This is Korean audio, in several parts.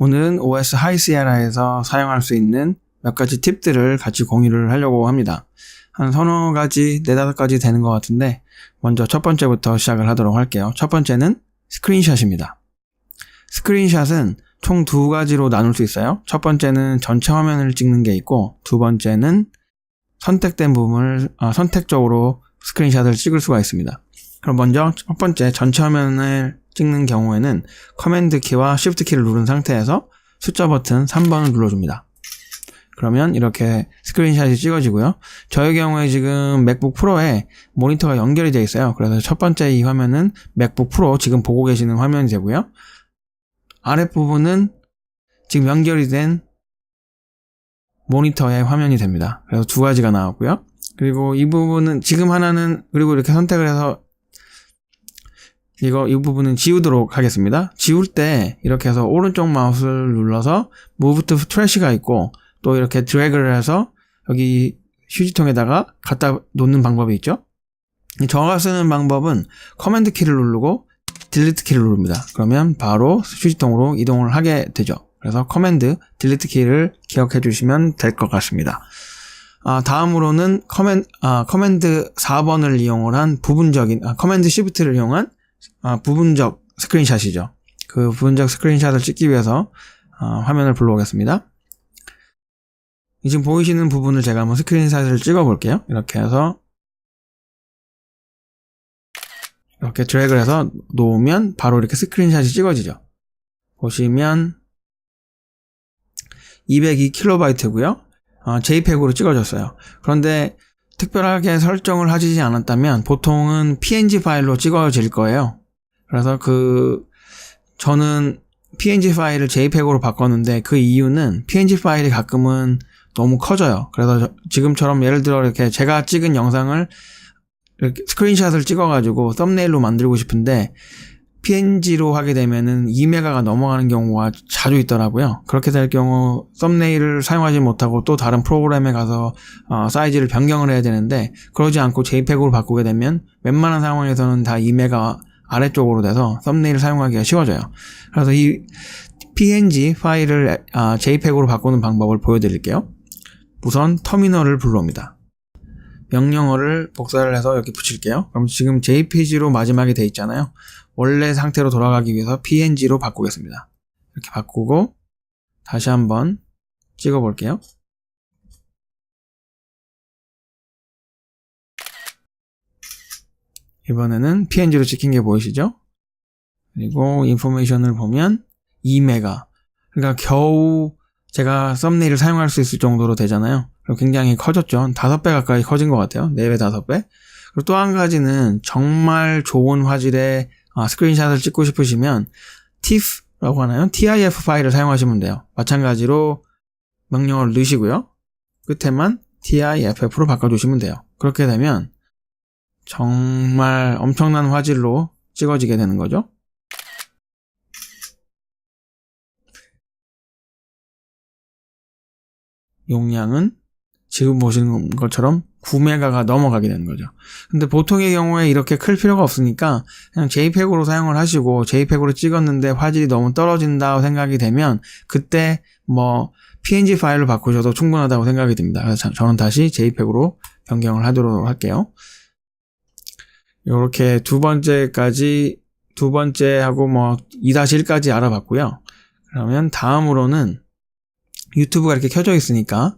오늘은 OS 하이 시에라에서 사용할 수 있는 몇 가지 팁들을 같이 공유를 하려고 합니다. 한 서너 가지, 네다섯 가지 되는 것 같은데 먼저 첫 번째부터 시작을 하도록 할게요. 첫 번째는 스크린샷입니다. 스크린샷은 총 두 가지로 나눌 수 있어요. 첫 번째는 전체 화면을 찍는 게 있고, 두 번째는 선택된 부분을 선택적으로 스크린샷을 찍을 수가 있습니다. 그럼 먼저 첫 번째 전체 화면을 찍는 경우에는 커맨드 키와 쉬프트 키를 누른 상태에서 숫자 버튼 3번을 눌러줍니다. 그러면 이렇게 스크린샷이 찍어지고요. 저의 경우에 지금 맥북 프로에 모니터가 연결이 되어 있어요. 그래서 첫 번째 이 화면은 맥북 프로 지금 보고 계시는 화면이 되고요. 아랫부분은 지금 연결이 된 모니터의 화면이 됩니다. 그래서 두 가지가 나왔고요. 그리고 이 부분은 지금 하나는 그리고 이렇게 선택을 해서 이 부분은 지우도록 하겠습니다. 지울 때 이렇게 해서 오른쪽 마우스를 눌러서 Move to Trash가 있고 또 이렇게 드래그를 해서 여기 휴지통에다가 갖다 놓는 방법이 있죠. 저가 쓰는 방법은 커맨드 키를 누르고 딜리트 키를 누릅니다. 그러면 바로 휴지통으로 이동을 하게 되죠. 그래서 커맨드 딜리트 키를 기억해 주시면 될 것 같습니다. 다음으로는 커맨드 4번을 이용을 한 부분적인 커맨드 시프트를 이용한 부분적 스크린샷이죠. 그 부분적 스크린샷을 찍기 위해서 화면을 불러오겠습니다. 지금 보이시는 부분을 제가 한번 스크린샷을 찍어 볼게요. 이렇게 해서 이렇게 드래그를 해서 놓으면 바로 이렇게 스크린샷이 찍어지죠. 보시면 202KB고요. JPEG으로 찍어졌어요. 그런데 특별하게 설정을 하지 않았다면 보통은 PNG 파일로 찍어질 거예요. 그래서 저는 PNG 파일을 JPEG으로 바꿨는데 그 이유는 PNG 파일이 가끔은 너무 커져요. 그래서 지금처럼 예를 들어 이렇게 제가 찍은 영상을 이렇게 스크린샷을 찍어가지고 썸네일로 만들고 싶은데 PNG로 하게 되면은 2메가가 넘어가는 경우가 자주 있더라고요. 그렇게 될 경우 썸네일을 사용하지 못하고 또 다른 프로그램에 가서 사이즈를 변경을 해야 되는데 그러지 않고 JPEG으로 바꾸게 되면 웬만한 상황에서는 다 2메가 아래쪽으로 돼서 썸네일을 사용하기가 쉬워져요. 그래서 이 PNG 파일을 JPEG으로 바꾸는 방법을 보여드릴게요. 우선 터미널을 불러옵니다. 명령어를 복사를 해서 여기 붙일게요. 그럼 지금 JPG로 마지막에 돼 있잖아요. 원래 상태로 돌아가기 위해서 PNG로 바꾸겠습니다. 이렇게 바꾸고 다시 한번 찍어 볼게요. 이번에는 PNG로 찍힌 게 보이시죠? 그리고 인포메이션을 보면 2메가. 그러니까 겨우 제가 썸네일을 사용할 수 있을 정도로 되잖아요. 그럼 굉장히 커졌죠. 5배 가까이 커진 것 같아요. 4배, 5배. 그리고 또 한 가지는 정말 좋은 화질의 스크린샷을 찍고 싶으시면 TIFF라고 하나요? TIF 파일을 사용하시면 돼요. 마찬가지로 명령어를 넣으시고요. 끝에만 TIFF로 바꿔주시면 돼요. 그렇게 되면 정말 엄청난 화질로 찍어지게 되는 거죠. 용량은 지금 보시는 것처럼 9메가가 넘어가게 되는 거죠. 근데 보통의 경우에 이렇게 클 필요가 없으니까 그냥 JPEG으로 사용을 하시고 JPEG으로 찍었는데 화질이 너무 떨어진다고 생각이 되면 그때 PNG 파일로 바꾸셔도 충분하다고 생각이 듭니다. 그래서 저는 다시 JPEG으로 변경을 하도록 할게요. 이렇게 두 번째하고 2-1까지 알아봤고요. 그러면 다음으로는 유튜브가 이렇게 켜져 있으니까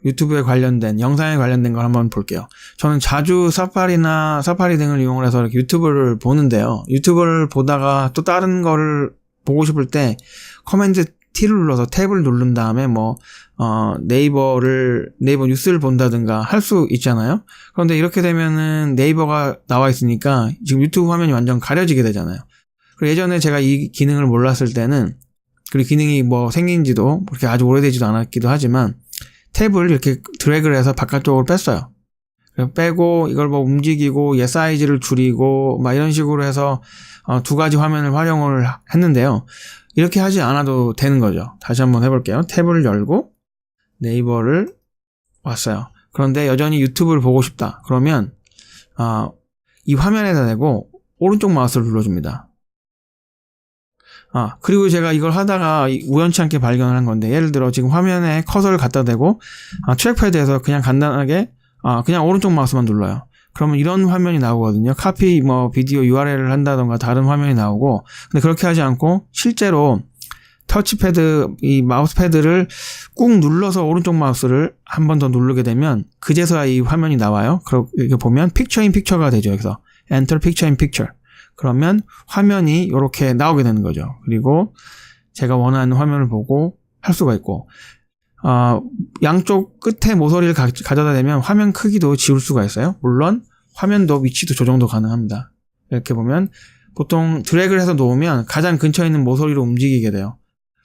유튜브에 관련된 영상에 관련된 걸 한번 볼게요. 저는 자주 사파리 등을 이용을 해서 이렇게 유튜브를 보는데요. 유튜브를 보다가 또 다른 거를 보고 싶을 때 커맨드 T를 눌러서 탭을 누른 다음에 네이버 뉴스를 본다든가 할 수 있잖아요. 그런데 이렇게 되면은 네이버가 나와 있으니까 지금 유튜브 화면이 완전 가려지게 되잖아요. 그리고 예전에 제가 이 기능을 몰랐을 때는 그리고 기능이 생긴지도 그렇게 아주 오래되지도 않았기도 하지만 탭을 이렇게 드래그를 해서 바깥쪽으로 뺐어요. 빼고 이걸 움직이고 얘 사이즈를 줄이고 이런 식으로 해서 두 가지 화면을 활용을 했는데요. 이렇게 하지 않아도 되는 거죠. 다시 한번 해볼게요. 탭을 열고 네이버를 왔어요. 그런데 여전히 유튜브를 보고 싶다. 그러면 이 화면에다 대고 오른쪽 마우스를 눌러줍니다. 그리고 제가 이걸 하다가 우연치 않게 발견을 한 건데, 예를 들어 지금 화면에 커서를 갖다 대고 트랙패드에서 그냥 간단하게 그냥 오른쪽 마우스만 눌러요. 그러면 이런 화면이 나오거든요. 카피 비디오 URL을 한다던가 다른 화면이 나오고, 근데 그렇게 하지 않고 실제로 터치패드, 이 마우스패드를 꾹 눌러서 오른쪽 마우스를 한 번 더 누르게 되면 그제서야 이 화면이 나와요. 이렇게 보면 픽처 인 픽처가 되죠. 여기서 Enter Picture in Picture. 그러면 화면이 이렇게 나오게 되는 거죠. 그리고 제가 원하는 화면을 보고 할 수가 있고, 양쪽 끝에 모서리를 가져다 대면 화면 크기도 지울 수가 있어요. 물론 화면도 위치도 조정도 가능합니다. 이렇게 보면 보통 드래그를 해서 놓으면 가장 근처에 있는 모서리로 움직이게 돼요.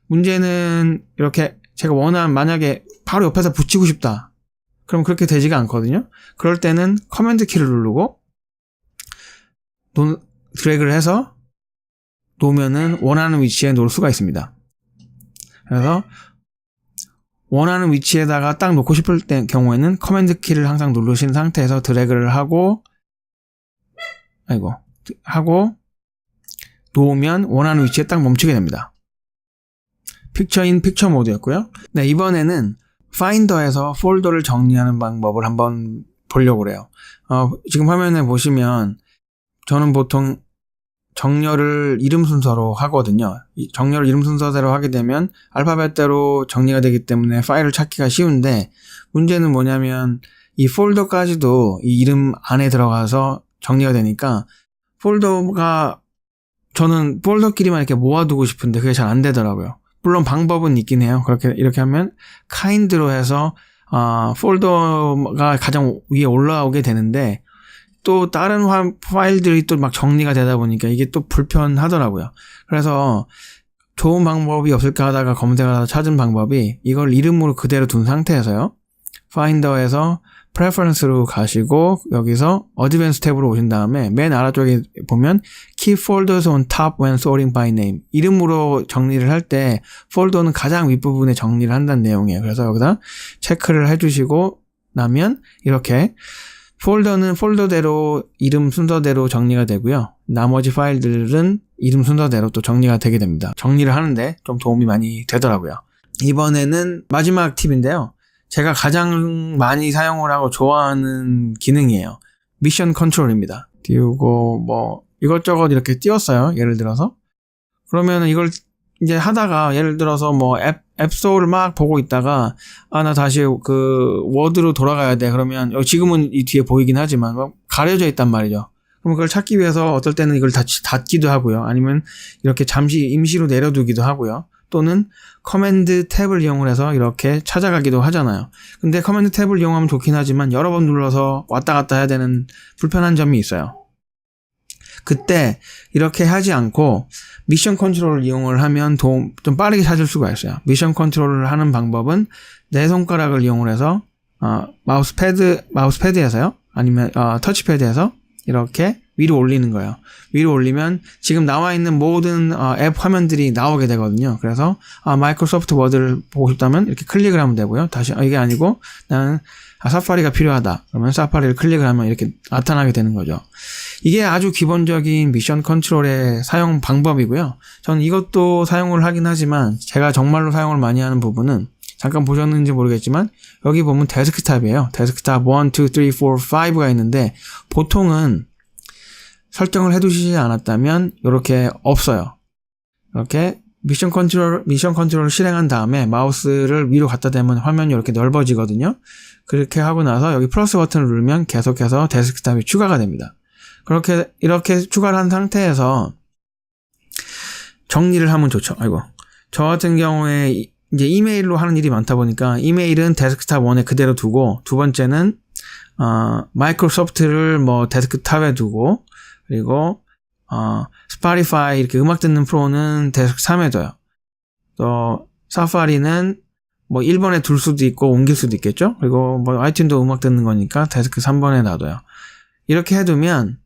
문제는 이렇게 제가 만약에 바로 옆에서 붙이고 싶다. 그럼 그렇게 되지가 않거든요. 그럴 때는 커맨드 키를 누르고 드래그를 해서 놓으면은 원하는 위치에 놓을 수가 있습니다. 그래서 원하는 위치에다가 딱 놓고 싶을 경우에는 커맨드 키를 항상 누르신 상태에서 드래그를 하고 놓으면 원하는 위치에 딱 멈추게 됩니다. 픽처 인 픽처 모드였고요. 네, 이번에는 파인더에서 폴더를 정리하는 방법을 한번 보려고 그래요. 지금 화면에 보시면 저는 보통 정렬을 이름 순서로 하거든요. 정렬을 이름 순서대로 하게 되면 알파벳대로 정리가 되기 때문에 파일을 찾기가 쉬운데, 문제는 뭐냐면 이 폴더까지도 이 이름 안에 들어가서 정리가 되니까 저는 폴더끼리만 이렇게 모아두고 싶은데 그게 잘 안 되더라고요. 물론 방법은 있긴 해요. 이렇게 하면 kind로 해서 폴더가 가장 위에 올라오게 되는데, 또 다른 파일들이 또 막 정리가 되다 보니까 이게 또 불편하더라고요. 그래서 좋은 방법이 없을까 하다가 검색하다 찾은 방법이, 이걸 이름으로 그대로 둔 상태에서요, 파인더에서 프레퍼런스로 가시고 여기서 어드밴스 탭으로 오신 다음에 맨 아래쪽에 보면 Keep folders on top when sorting by name, 이름으로 정리를 할 때 폴더는 가장 윗부분에 정리를 한다는 내용이에요. 그래서 여기다 체크를 해주시고 나면 이렇게 폴더는 폴더대로 이름 순서대로 정리가 되고요. 나머지 파일들은 이름 순서대로 또 정리가 되게 됩니다. 정리를 하는데 좀 도움이 많이 되더라고요. 이번에는 마지막 팁인데요. 제가 가장 많이 사용을 하고 좋아하는 기능이에요. 미션 컨트롤입니다. 띄우고 이것저것 이렇게 띄웠어요. 예를 들어서. 그러면 이걸 이제 하다가 예를 들어서 앱스토어를 막 보고 있다가 나 다시 워드로 돌아가야 돼. 그러면 지금은 이 뒤에 보이긴 하지만 가려져 있단 말이죠. 그럼 그걸 찾기 위해서 어떨 때는 이걸 닫기도 하고요. 아니면 이렇게 잠시 임시로 내려두기도 하고요. 또는 커맨드 탭을 이용을 해서 이렇게 찾아가기도 하잖아요. 근데 커맨드 탭을 이용하면 좋긴 하지만 여러 번 눌러서 왔다 갔다 해야 되는 불편한 점이 있어요. 그때 이렇게 하지 않고 미션 컨트롤을 이용을 하면 좀 빠르게 찾을 수가 있어요. 미션 컨트롤을 하는 방법은 내 손가락을 이용을 해서 마우스패드에서요, 아니면 터치패드에서 이렇게 위로 올리는 거예요. 위로 올리면 지금 나와 있는 모든 앱 화면들이 나오게 되거든요. 그래서 마이크로소프트 워드를 보고 싶다면 이렇게 클릭을 하면 되고요. 다시 이게 아니고 나는 사파리가 필요하다. 그러면 사파리를 클릭을 하면 이렇게 나타나게 되는 거죠. 이게 아주 기본적인 미션 컨트롤의 사용 방법이고요. 저는 이것도 사용을 하긴 하지만 제가 정말로 사용을 많이 하는 부분은, 잠깐 보셨는지 모르겠지만 여기 보면 데스크탑이에요. 데스크탑 1, 2, 3, 4, 5가 있는데 보통은 설정을 해두시지 않았다면 이렇게 없어요. 이렇게 미션 컨트롤을 실행한 다음에 마우스를 위로 갖다 대면 화면이 이렇게 넓어지거든요. 그렇게 하고 나서 여기 플러스 버튼을 누르면 계속해서 데스크탑이 추가가 됩니다. 이렇게 추가를 한 상태에서 정리를 하면 좋죠. 저 같은 경우에 이제 이메일로 하는 일이 많다 보니까 이메일은 데스크탑 1에 그대로 두고, 두 번째는 마이크로소프트를 데스크탑에 두고, 그리고 스파티파이 이렇게 음악 듣는 프로는 데스크 3에 둬요. 또 사파리는 1번에 둘 수도 있고 옮길 수도 있겠죠. 그리고 아이튠도 음악 듣는 거니까 데스크 3번에 놔둬요. 이렇게 해두면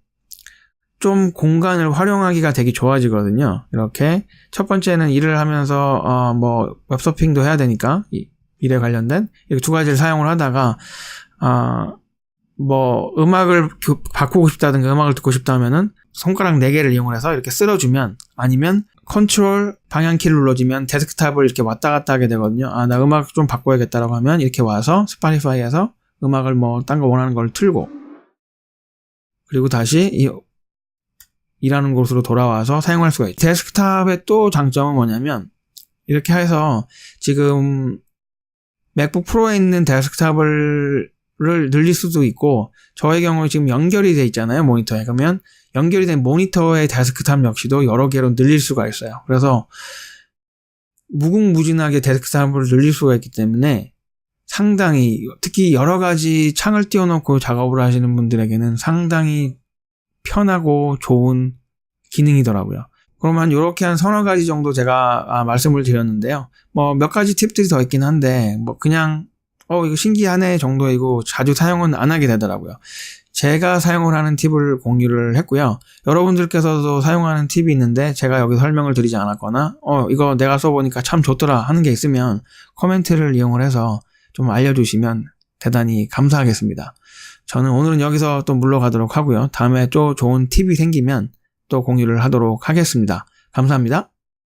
좀 공간을 활용하기가 되게 좋아지거든요. 이렇게 첫 번째는 일을 하면서 웹서핑도 해야 되니까 일에 관련된 이렇게 두 가지를 사용을 하다가 음악을 바꾸고 싶다든가 음악을 듣고 싶다 하면은 손가락 4개를 이용을 해서 이렇게 쓸어주면, 아니면 컨트롤 방향키를 눌러주면 데스크탑을 이렇게 왔다 갔다 하게 되거든요. 아, 나 음악 좀 바꿔야겠다라고 하면 이렇게 와서 스포티파이에서 음악을 뭐 딴 거 원하는 걸 틀고, 그리고 다시 일하는 곳으로 돌아와서 사용할 수가 있죠. 데스크탑의 또 장점은 뭐냐면, 이렇게 해서 지금 맥북 프로에 있는 데스크탑을 늘릴 수도 있고, 저의 경우에 지금 연결이 돼 있잖아요, 모니터에. 그러면 연결이 된 모니터의 데스크탑 역시도 여러 개로 늘릴 수가 있어요. 그래서 무궁무진하게 데스크탑을 늘릴 수가 있기 때문에 상당히, 특히 여러 가지 창을 띄워놓고 작업을 하시는 분들에게는 상당히 편하고 좋은 기능이더라고요. 그러면 이렇게 한 서너 가지 정도 제가 말씀을 드렸는데요. 뭐 몇 가지 팁들이 더 있긴 한데, 뭐 그냥 이거 신기하네 정도이고 자주 사용은 안 하게 되더라고요. 제가 사용을 하는 팁을 공유를 했고요. 여러분들께서도 사용하는 팁이 있는데 제가 여기 설명을 드리지 않았거나 이거 내가 써보니까 참 좋더라 하는 게 있으면 코멘트를 이용을 해서 좀 알려주시면 대단히 감사하겠습니다. 저는 오늘은 여기서 또 물러가도록 하고요. 다음에 또 좋은 팁이 생기면 또 공유를 하도록 하겠습니다. 감사합니다.